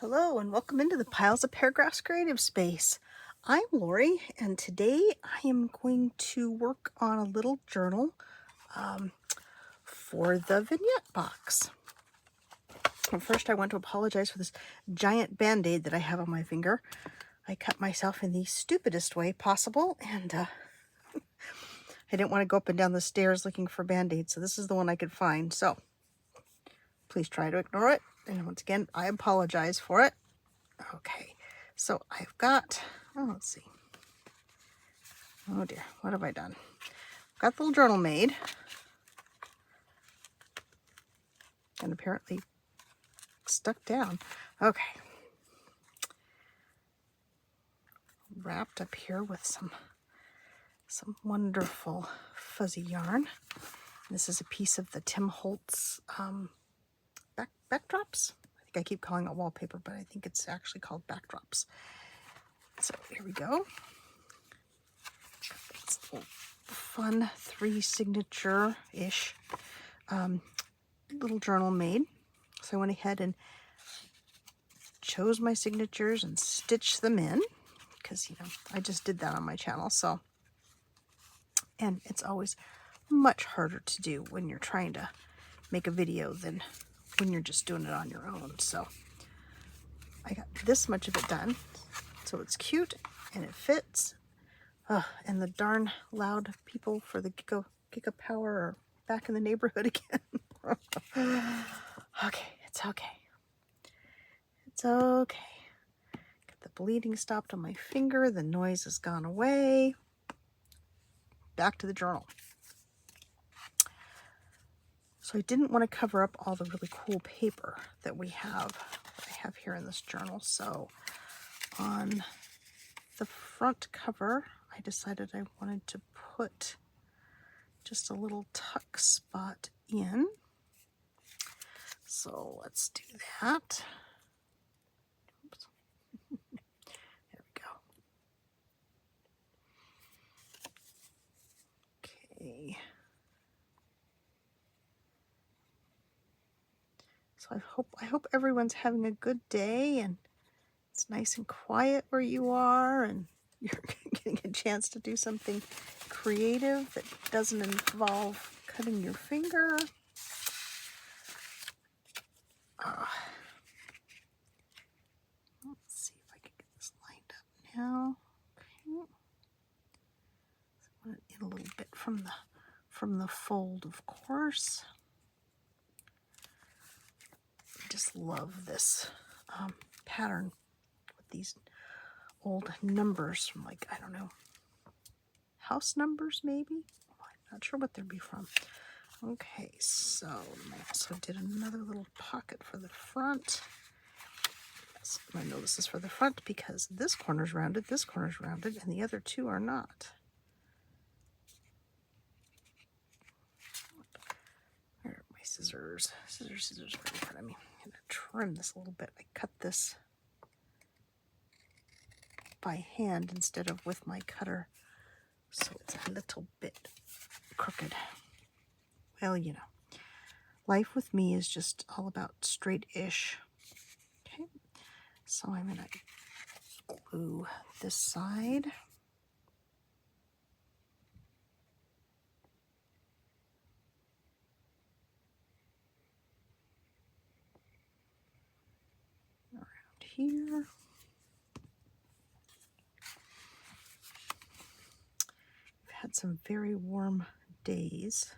Hello and welcome into the Piles of Paragraphs creative space. I'm Lori and today I am going to work on a little journal for the vignette box. But first I want to apologize for this giant band-aid that I have on my finger. I cut myself in the stupidest way possible and I didn't want to go up and down the stairs looking for band-aids, so this is the one I could find. So please try to ignore it. And once again, I apologize for it. Okay, so I've got, let's see. Oh dear, what have I done? Got the little journal made. And apparently stuck down. Okay. Wrapped up here with some wonderful fuzzy yarn. This is a piece of the Tim Holtz backdrops. I think I keep calling it wallpaper, but I think it's actually called backdrops. So here we go. It's a fun 3 signature-ish little journal made. So I went ahead and chose my signatures and stitched them in because, I just did that on my channel. So, and it's always much harder to do when you're trying to make a video than when you're just doing it on your own. So I got this much of it done. So it's cute and it fits. And the darn loud people for the Giga Power are back in the neighborhood again. Okay, it's okay. It's okay. Get the bleeding stopped on my finger. The noise has gone away. Back to the journal. So I didn't want to cover up all the really cool paper that I have here in this journal. So on the front cover, I decided I wanted to put just a little tuck spot in. So let's do that. Oops. There we go. Okay. So I hope everyone's having a good day and it's nice and quiet where you are and you're getting a chance to do something creative that doesn't involve cutting your finger. Let's see if I can get this lined up now. Okay. So I want it in a little bit from the fold, of course. I just love this pattern with these old numbers from, like, I don't know, house numbers maybe? I'm not sure what they'd be from. Okay, so I also did another little pocket for the front. Yes, I know this is for the front because this corner's rounded, and the other two are not. Where are my scissors? Scissors right in front of me. I'm gonna trim this a little bit. I cut this by hand instead of with my cutter, so it's a little bit crooked. Well, life with me is just all about straight-ish. Okay, so I'm gonna glue this side. Around here. We've had some very warm days.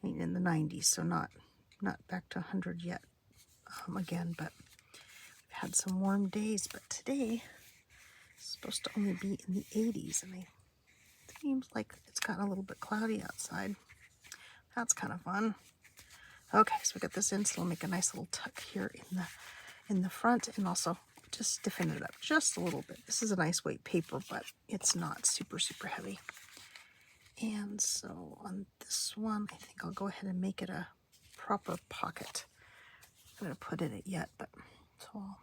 I mean, in the 90s, so not back to 100 yet again, but we've had some warm days. But today it's supposed to only be in the 80s, and it seems like it's gotten a little bit cloudy outside. That's kind of fun. Okay, so we got this in, so we'll make a nice little tuck here in the front, and also just stiffen it up just a little bit. This is a nice weight paper, but it's not super heavy. And so on this one, I think I'll go ahead and make it a proper pocket. I'm going to put in it yet, but so I'm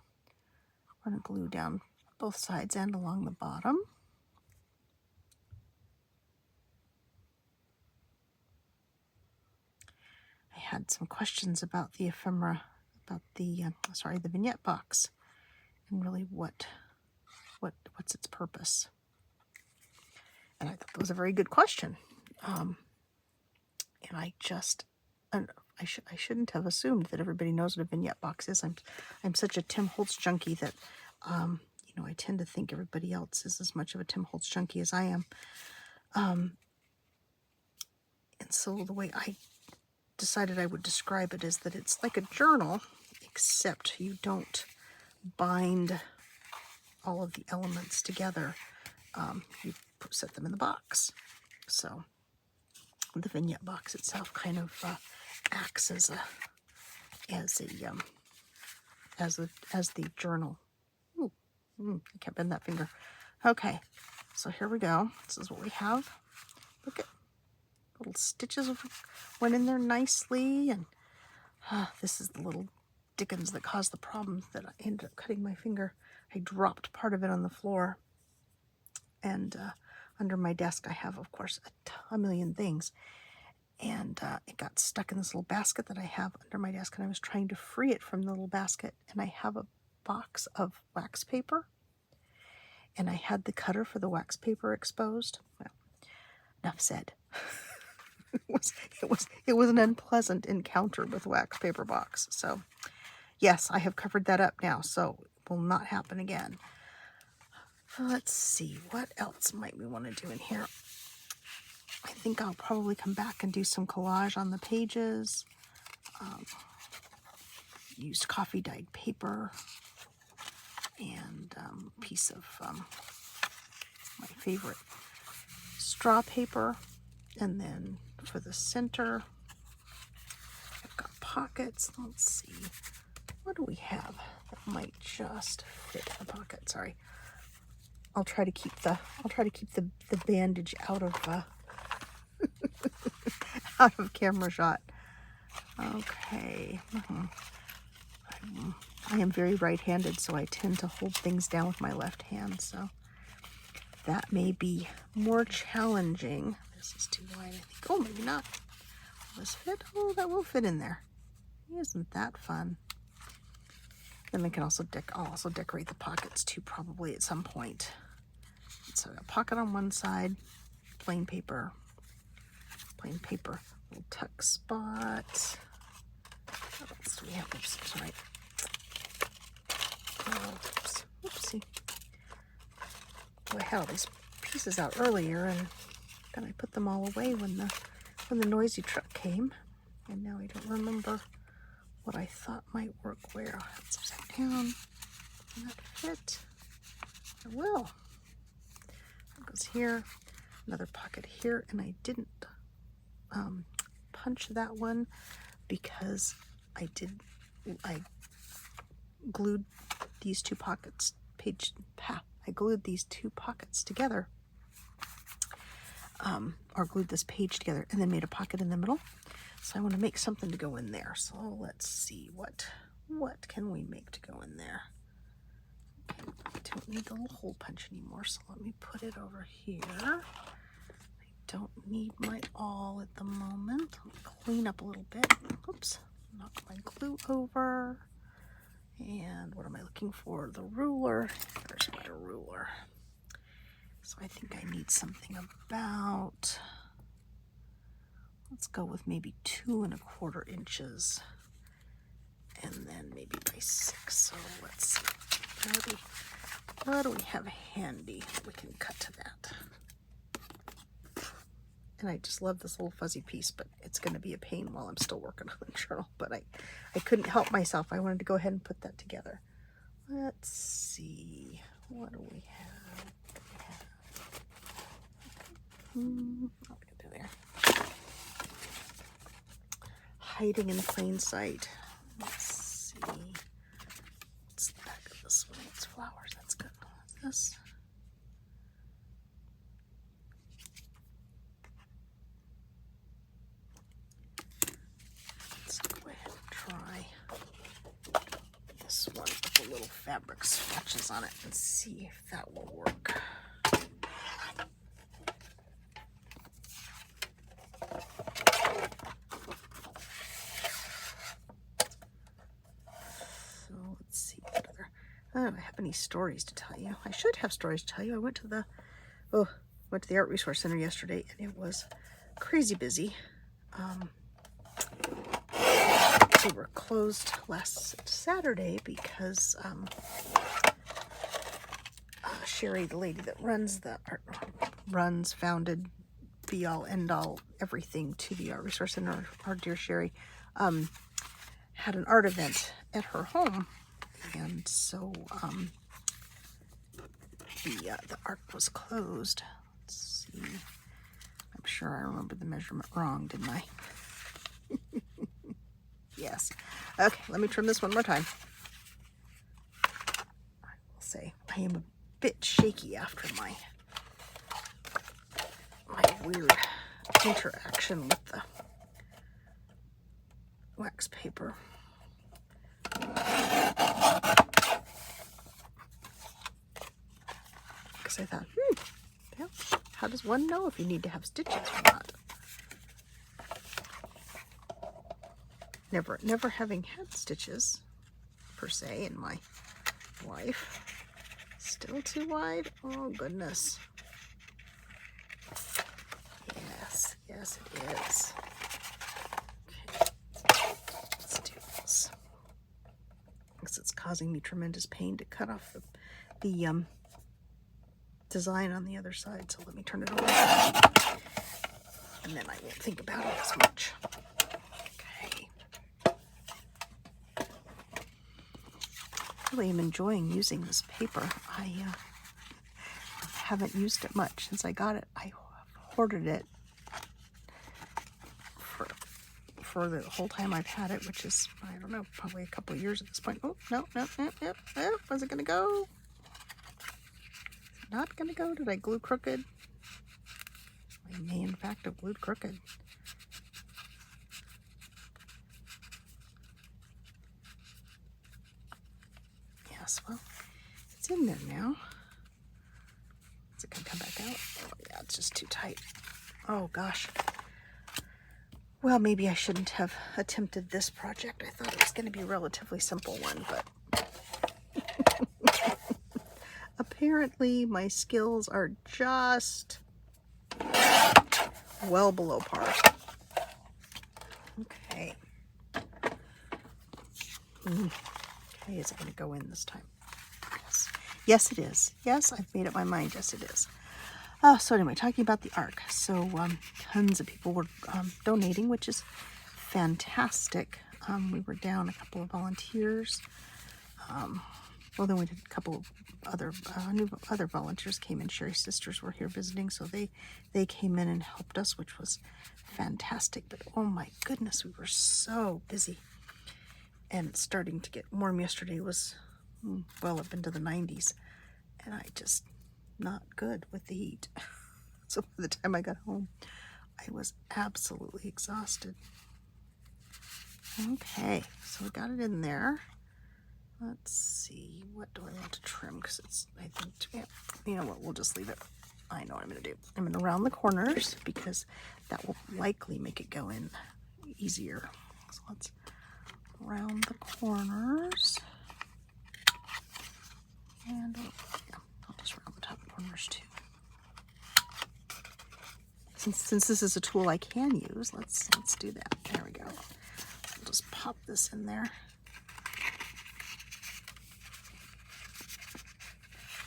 going to glue down both sides and along the bottom. I had some questions about the ephemera, about the, the vignette box. and really what's its purpose. And I thought that was a very good question. And I shouldn't have assumed that everybody knows what a vignette box is. I'm such a Tim Holtz junkie that I tend to think everybody else is as much of a Tim Holtz junkie as I am. And so the way I decided I would describe it is that it's like a journal, except you don't bind all of the elements together. You set them in the box. So the vignette box itself kind of acts as the journal. Ooh, I can't bend that finger. Okay, so here we go. This is what we have. Look at little stitches went in there nicely, and this is the little dickens that caused the problem that I ended up cutting my finger. I dropped part of it on the floor, and under my desk I have, of course, a million things, and it got stuck in this little basket that I have under my desk, and I was trying to free it from the little basket, and I have a box of wax paper, and I had the cutter for the wax paper exposed. Well, enough said. It was an unpleasant encounter with wax paper box. So yes, I have covered that up now, so it will not happen again. Let's see, what else might we want to do in here? I think I'll probably come back and do some collage on the pages. Used coffee dyed paper and a piece of my favorite straw paper. And then for the center, I've got pockets. Let's see, what do we have that might just fit in the pocket? Sorry, I'll try to keep the bandage out of out of camera shot. Okay. I am very right-handed, so I tend to hold things down with my left hand, so that may be more challenging. This is too wide, I think. Oh, maybe not. Will this fit? Oh, that will fit in there. Isn't that fun? Then I can also I'll also decorate the pockets too, probably at some point. So a pocket on one side, plain paper, little tuck spot. What else do we have? Oops, sorry. Oops, oopsie. Oh, I had all these pieces out earlier, and then I put them all away when the noisy truck came, and now I don't remember what I thought might work where. I'll have it upside down. Will that fit? It will. It goes here. Another pocket here, and I didn't punch that one because I glued these two pockets I glued these two pockets together, or glued this page together and then made a pocket in the middle. So I want to make something to go in there. So let's see, what can we make to go in there? I don't need the little hole punch anymore, so let me put it over here. I don't need my awl at the moment. Let me clean up a little bit. Oops, knock my glue over. And what am I looking for? The ruler. There's my ruler. So I think I need something about, let's go with maybe 2 1/4 inches. And then maybe by 6. So let's see. What do we have handy that we can cut to that? And I just love this little fuzzy piece, but it's going to be a pain while I'm still working on the journal. But I couldn't help myself. I wanted to go ahead and put that together. Let's see. What do we have? I'll get through there. Hiding in plain sight. Let's see. What's the back of this one? It's flowers. That's good. What's this? Let's go ahead and try this one with the little fabric swatches on it and see if that will work. I don't have any stories to tell you. I should have stories to tell you. I went to the Art Resource Center yesterday, and it was crazy busy. They were closed last Saturday because Sherry, the lady that founded, be all, end all, everything to the Art Resource Center, our dear Sherry, had an art event at her home, and so the art was closed. Let's see. I'm sure I remembered the measurement wrong, didn't I? Yes. Okay, let me trim this one more time. I will say I am a bit shaky after my weird interaction with the wax paper. Because I thought, yeah, how does one know if you need to have stitches or not? Never having had stitches, per se, in my life. Still too wide? Oh, goodness. Yes, it is. Okay, let's do this. Because it's causing me tremendous pain to cut off the design on the other side. So let me turn it over. And then I won't think about it as much. Okay. Really am enjoying using this paper. I haven't used it much since I got it. I hoarded it for the whole time I've had it, which is, I don't know, probably a couple of years at this point. Oh, no, was it gonna go? Not gonna go? Did I glue crooked? I may in fact have glued crooked. Yes, well, it's in there now. Is it gonna come back out? Oh yeah, it's just too tight. Oh gosh. Well, maybe I shouldn't have attempted this project. I thought it was going to be a relatively simple one, but apparently my skills are just well below par. Okay. Okay, is it going to go in this time? Yes. Yes, it is. Yes, I've made up my mind. Yes, it is. So anyway, talking about the ARC. So tons of people were donating, which is fantastic. We were down a couple of volunteers. Well, then we did a couple of other volunteers came in. Sherry's sisters were here visiting, so they came in and helped us, which was fantastic. But oh my goodness, we were so busy. And it's starting to get warm. Yesterday was well up into the 90s, and I just not good with the heat. So by the time I got home, I was absolutely exhausted. Okay, so we got it in there. Let's see, what do I want to trim? Because it's, I think, yeah, you know what, we'll just leave it. I know what I'm going to do. I'm going to round the corners because that will likely make it go in easier. So let's round the corners. And yeah, I'll just round the top corners too. Since this is a tool I can use, let's do that. There we go. I'll just pop this in there.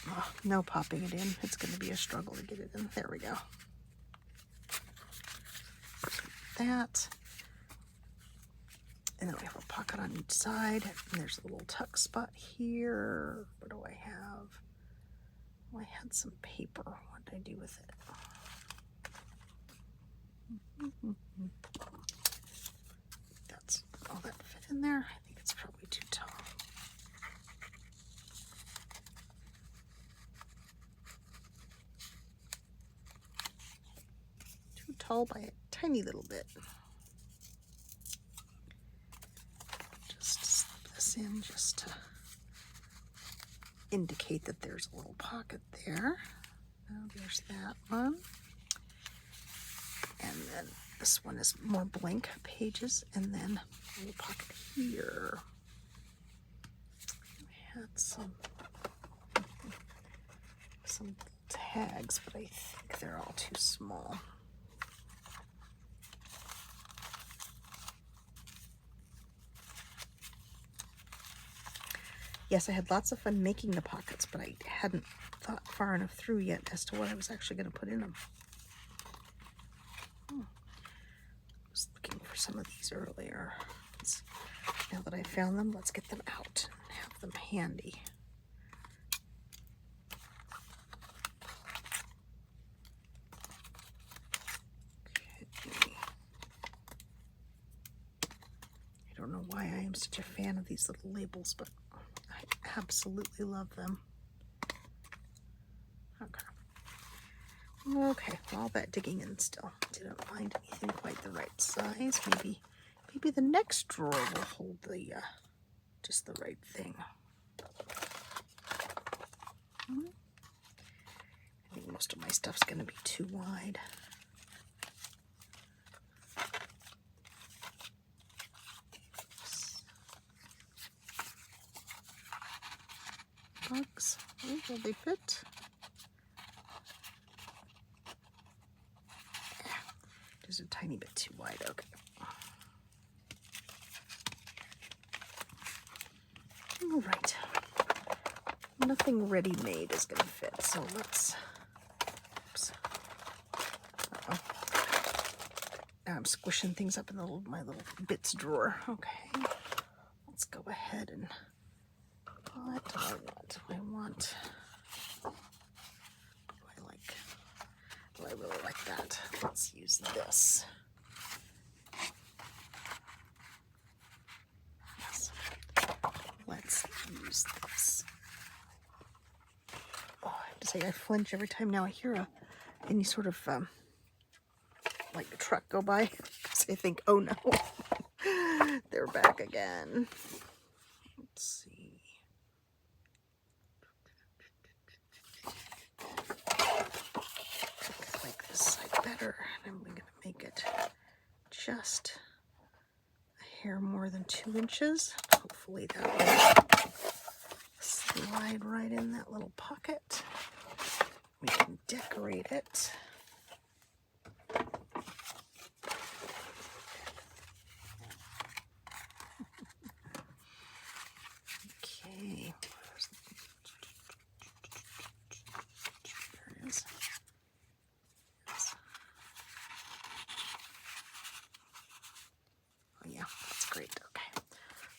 Oh, no popping it in. It's going to be a struggle to get it in. There we go. That. And then we have a pocket on each side. And there's a little tuck spot here. What do I have? Oh, I had some paper. What did I do with it? That's all that fit in there. I think it's probably too tall. Too tall by a tiny little bit. Just slip this in just to indicate that there's a little pocket there. Now there's that one. And then this one is more blank pages, and then a little pocket here. We had some some tags, but I think they're all too small. Yes, I had lots of fun making the pockets, but I hadn't thought far enough through yet as to what I was actually going to put in them. I was looking for some of these earlier. Now that I found them, let's get them out and have them handy. Okay. I don't know why I am such a fan of these little labels, but I absolutely love them. Okay, all that digging in still. Didn't find anything quite the right size. Maybe the next drawer will hold the just the right thing. I think most of my stuff's going to be too wide. Bugs. Oh, will they fit? Just a tiny bit too wide. Okay. All right. Nothing ready-made is going to fit, so let's. Oops. Uh-oh. Now I'm squishing things up in my little bits drawer. Okay. Let's go ahead and. What do I want? Do I really like that? Let's use this. Yes. Let's use this. Oh, I have to say, I flinch every time now I hear any sort of like a truck go by, because I think, oh no, they're back again. Let's see. Better, and I'm going to make it just a hair more than 2 inches. Hopefully that will slide right in that little pocket. We can decorate it. Okay. There it is. Yeah, that's great. Okay,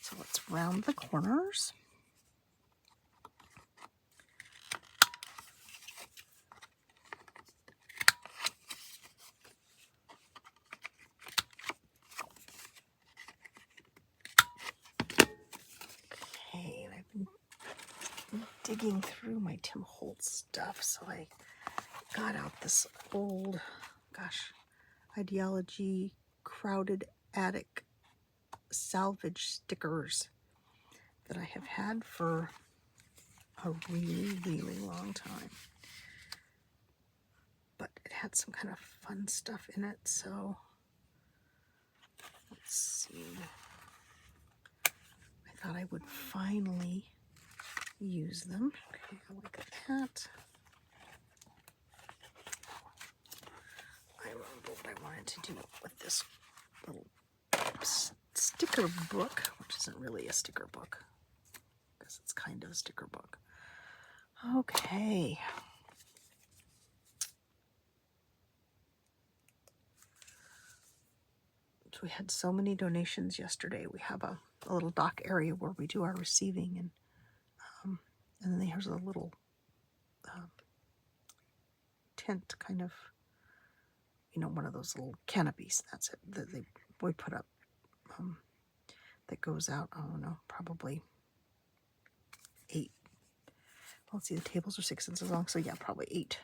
so let's round the corners. Okay, and I've been digging through my Tim Holtz stuff, so I got out this old, Ideology Crowded Attic salvage stickers that I have had for a really, really long time. But it had some kind of fun stuff in it, so let's see. I thought I would finally use them. Okay, I like that. I remember what I wanted to do with this little sticker book, which isn't really a sticker book. I guess it's kind of a sticker book. Okay. So we had so many donations yesterday. We have a little dock area where we do our receiving, and then there's a little tent, kind of, one of those little canopies. That's it. That we put up. That goes out, I don't know, probably 8. Let's see, the tables are 6 inches long, so yeah, probably 8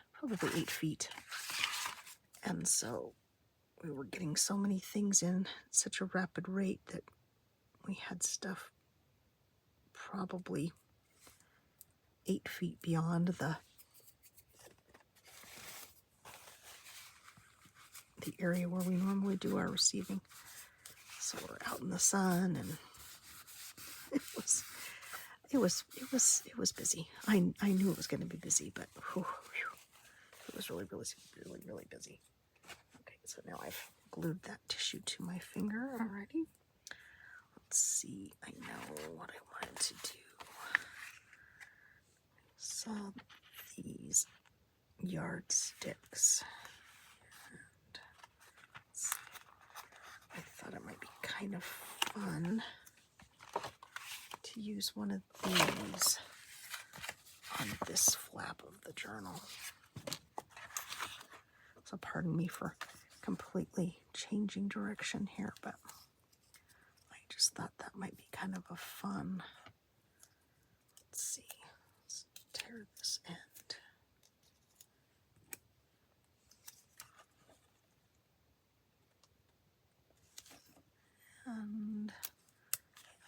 feet. And so we were getting so many things in at such a rapid rate that we had stuff probably 8 feet beyond the area where we normally do our receiving. So we're out in the sun, and it it was busy. I knew it was going to be busy, but whew, it was really busy. Okay, so now I've glued that tissue to my finger already. Let's see. I know what I wanted to do. Saw these yardsticks. And I thought it might be kind of fun to use one of these on this flap of the journal. So pardon me for completely changing direction here, but I just thought that might be kind of a fun. Let's see. Let's tear this end. And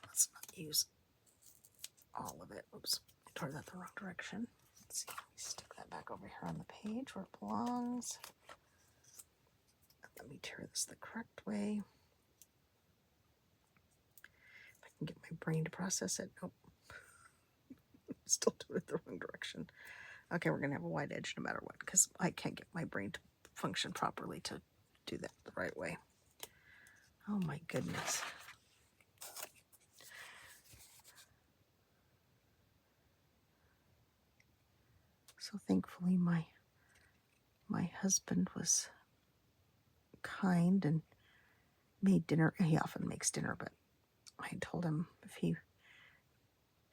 let's not use all of it. Oops, I tore that the wrong direction. Let's see, let me stick that back over here on the page where it belongs. And let me tear this the correct way. If I can get my brain to process it. Nope. Still doing it the wrong direction. Okay, we're going to have a wide edge no matter what, because I can't get my brain to function properly to do that the right way. Oh my goodness. So thankfully my husband was kind and made dinner. He often makes dinner, but I told him if he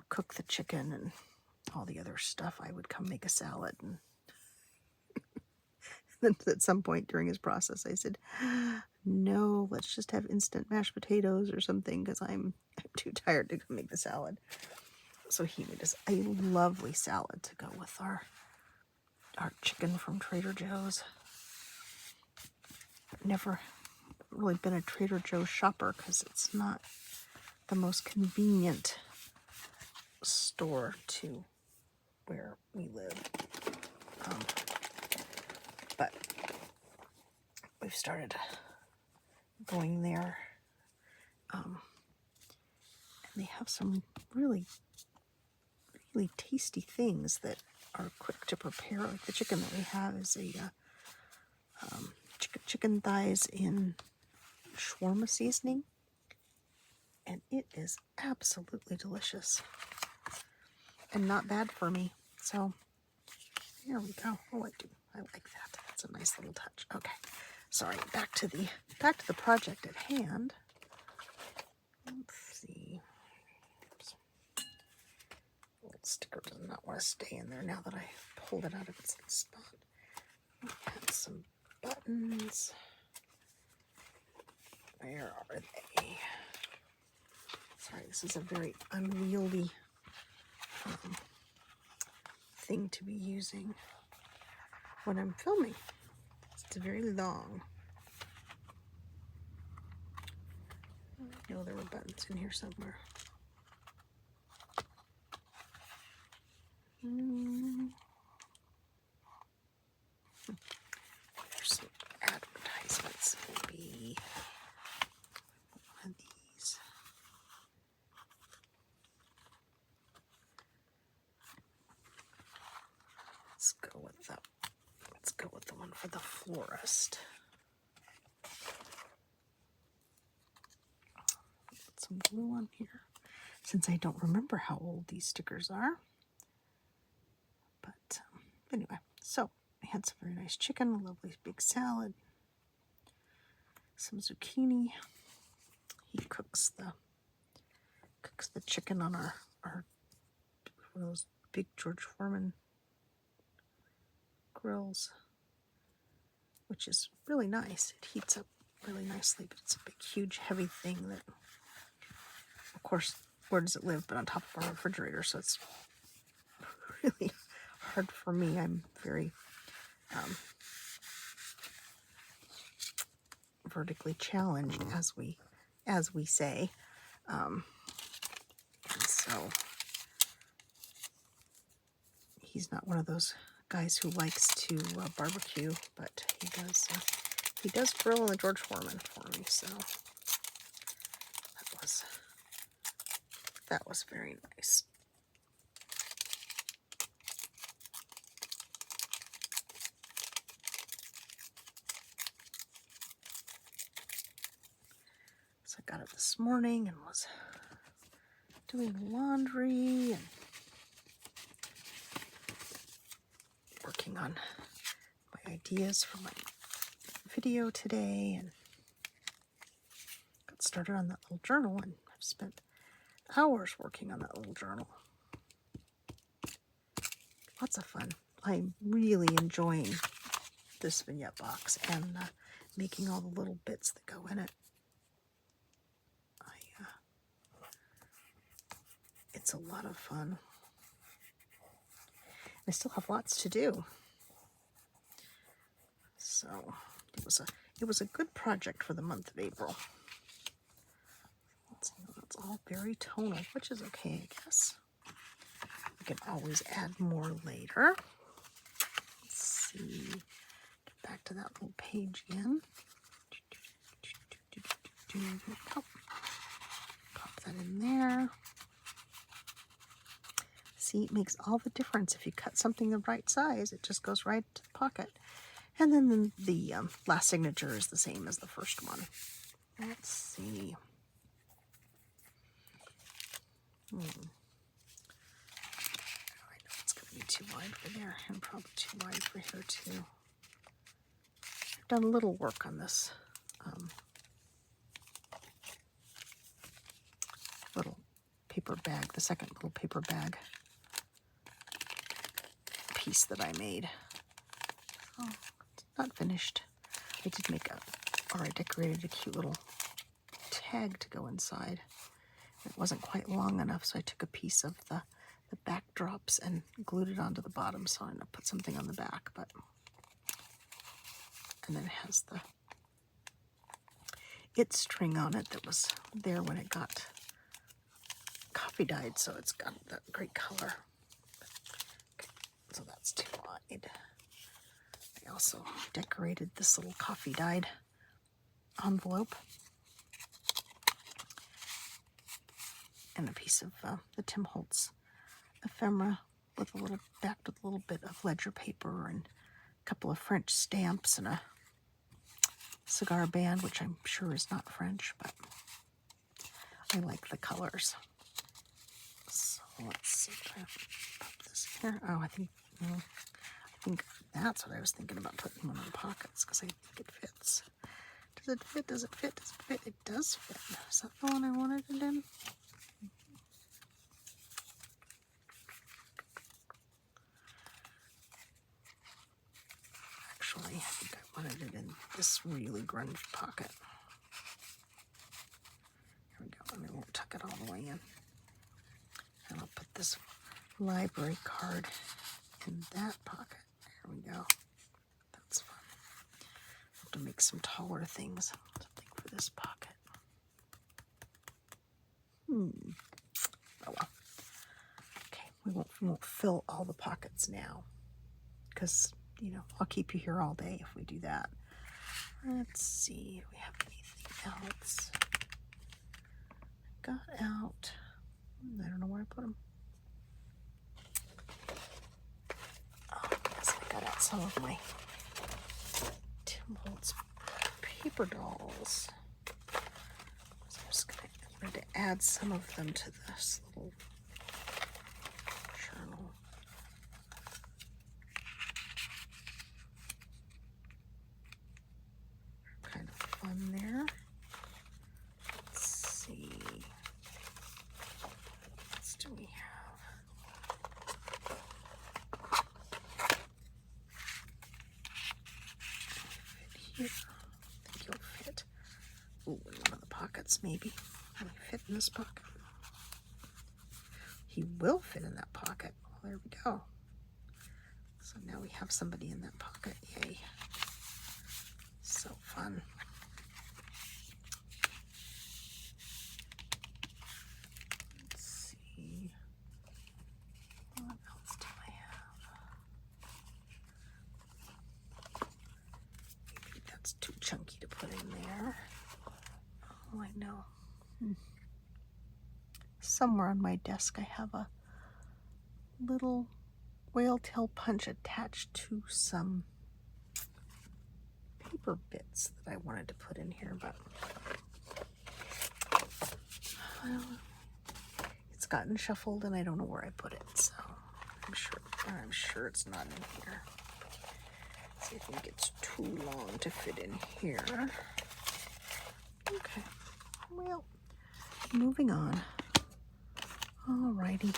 cooked the chicken and all the other stuff, I would come make a salad. And then at some point during his process, I said, no, let's just have instant mashed potatoes or something, because I'm too tired to go make the salad. So he made us a lovely salad to go with our chicken from Trader Joe's. I've never really been a Trader Joe's shopper because it's not the most convenient store to where we live. But we've started going there. And they have some really tasty things that are quick to prepare. Like the chicken that we have is a chicken thighs in shawarma seasoning, and it is absolutely delicious and not bad for me. So there we go. Oh, I like that. That's a nice little touch. Okay, sorry. Back to the project at hand. Let's see. Oops. The little sticker does not want to stay in there now that I pulled it out of its spot. We have some buttons. Where are they? Sorry, this is a very unwieldy thing to be using when I'm filming. It's very long. I know there were buttons in here somewhere. There's some advertisements. Maybe one of these. Let's go with the one for the florist. Put some glue on here, since I don't remember how old these stickers are. But anyway, so I had some very nice chicken, a lovely big salad, some zucchini. He cooks the chicken on our one of those big George Foreman grills, which is really nice. It heats up really nicely, but it's a big, huge, heavy thing that, of course, where does it live but on top of our refrigerator, so it's really hard for me. I'm very vertically challenged, as we say, and so he's not one of those guys who likes to barbecue, but he does grill on the George Foreman for me, so that was very nice. got it this morning and was doing laundry and working on my ideas for my video today, and got started on that little journal, and I've spent hours working on that little journal. Lots of fun. I'm really enjoying this vignette box and making all the little bits that go in it. It's a lot of fun. I still have lots to do. So it was a good project for the month of April. Let's see, that's all very tonal, which is okay, I guess. We can always add more later. Let's see. Get back to that little page again. Pop that in there. See, it makes all the difference. If you cut something the right size, it just goes right to the pocket. And then the last signature is the same as the first one. Let's see. I know it's going to be too wide for there, and probably too wide for here too. I've done a little work on this little paper bag, the second little paper bag piece that I made. Oh, it's not finished. I did make I decorated a cute little tag to go inside. It wasn't quite long enough, so I took a piece of the backdrops and glued it onto the bottom, so I'm going to put something on the back. And then it has its string on it that was there when it got coffee dyed, so it's got that great color. Okay, so that's too wide. I also decorated this little coffee dyed envelope and a piece of the Tim Holtz ephemera with a little bit of ledger paper and a couple of French stamps and a cigar band, which I'm sure is not French, but I like the colors. So let's see if I pop this here. Oh, I think that's what I was thinking about, putting in one of the pockets, because I think it fits. Does it fit? Does it fit? Does it fit? It does fit. Is that the one I wanted it in? Actually, I think I wanted it in this really grunge pocket. Here we go. And I won't tuck it all the way in. And I'll put this library card in that pocket. There we go. That's fun. I have to make some taller things. Something for this pocket. Oh well. Okay, we won't fill all the pockets now, because I'll keep you here all day if we do that. Let's see, do we have anything else? Got out. I don't know where I put them. Oh, yes, I got out some of my Tim Holtz paper dolls. So I'm just going to add some of them to this little journal. Kind of fun there. Let's see. What else do we have? Fit here. I think you'll fit. Ooh, in one of the pockets maybe. Will he fit in this pocket? He will fit in that pocket. Well, there we go. So now we have somebody in that pocket. Yay. So fun. Let's see. What else do I have? Maybe that's too chunky to put in there. Oh, I know. Somewhere on my desk I have a little whale tail punch attached to some paper bits that I wanted to put in here, but Well, it's gotten shuffled and I don't know where I put it, so I'm sure it's not in here. See, I think it's too long to fit in here. Okay, well, moving on. Alrighty.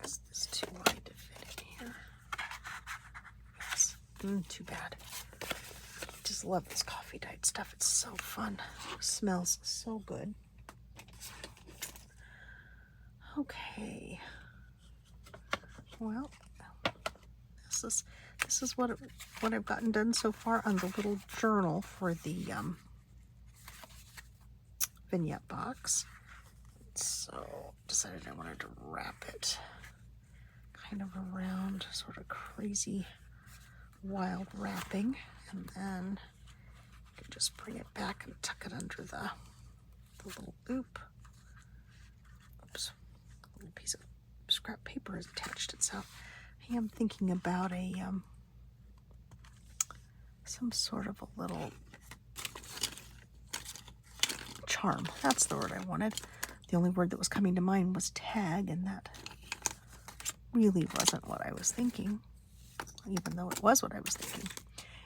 Is this too wide to fit in here? Yes. Too bad. Just love this coffee dyed stuff. It's so fun. It smells so good. Okay. Well, this is what I've gotten done so far on the little journal for the vignette box. So decided I wanted to wrap it kind of around, sort of crazy wild wrapping, and then you can just bring it back and tuck it under the little loop. Oops, a little piece of scrap paper has attached itself. I am thinking about a some sort of a little charm. That's the word I wanted. The only word that was coming to mind was tag, and that really wasn't what I was thinking. Even though it was what I was thinking,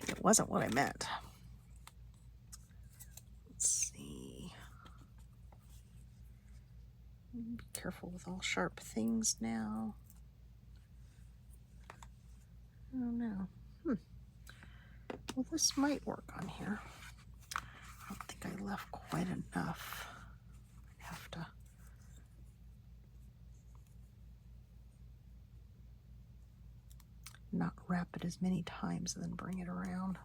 it wasn't what I meant. Let's see. Be careful with all sharp things now. Oh no. Well, this might work on here. I don't think I left quite enough. I'd have to not wrap it as many times and then bring it around.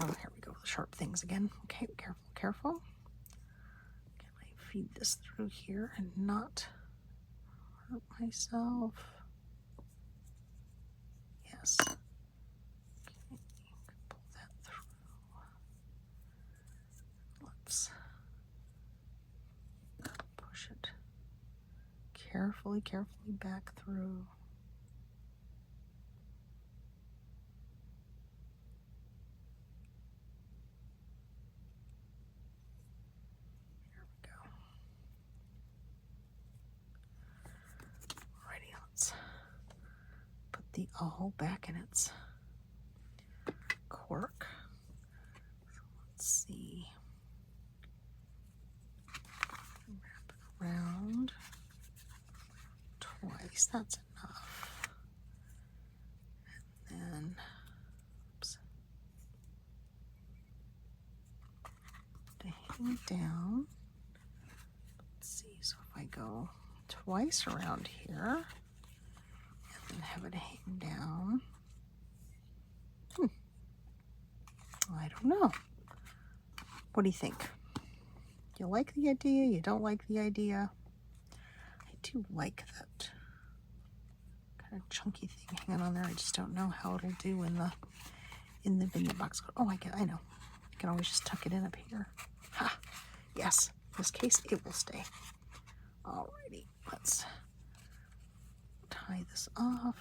Oh, here we go with the sharp things again. Okay, careful, careful. Can I feed this through here and not hurt myself? Yes. Okay, pull that through. Let's push it carefully back through. There we go. Alrighty, let's put the awl back in its cork. So let's see. Wrap it around twice. That's enough. And then, oops, to hang down. Let's see. So if I go twice around here and then have it hang down. I don't know. What do you think? You like the idea? You don't like the idea? I do like that kind of chunky thing hanging on there. I just don't know how it'll do in the vignette box. Oh, I know. I can always just tuck it in up here. Ha! Yes. In this case, it will stay. Alrighty. Let's tie this off.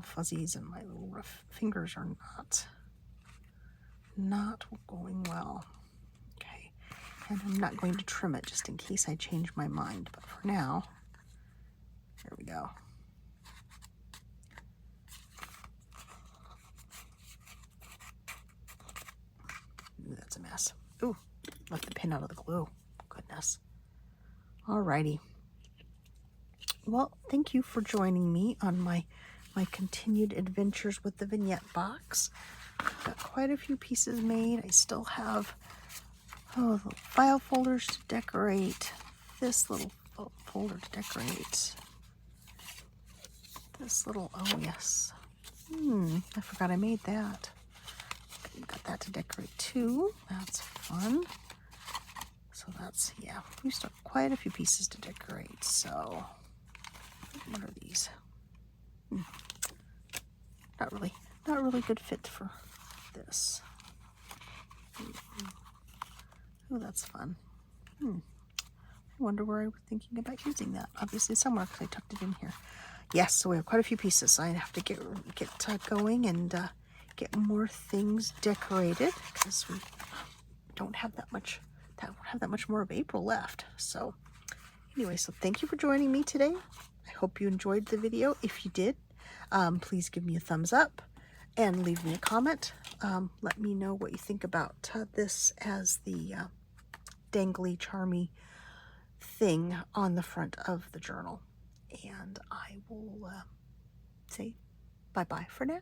Fuzzies and my little rough fingers are not going well. Okay, and I'm not going to trim it just in case I change my mind, but for now, here we go. Ooh, that's a mess. Ooh, left the pin out of the glue. Goodness. Alrighty. Well, thank you for joining me on my continued adventures with the vignette box. I've got quite a few pieces made. I still have little file folders to decorate. This little folder to decorate. This little, oh yes. I forgot I made that. Got that to decorate too. That's fun. So So that's, yeah, we still have quite a few pieces to decorate. So what are these? Not really good fit for this. Oh, that's fun. I wonder where I was thinking about using that. Obviously somewhere, because I tucked it in here. Yes, so we have quite a few pieces. I have to get going and get more things decorated, because we don't have that much more of April left. So anyway, so thank you for joining me today. I hope you enjoyed the video. If you did, please give me a thumbs up and leave me a comment. Let me know what you think about this as the dangly, charmy thing on the front of the journal. And I will say bye-bye for now.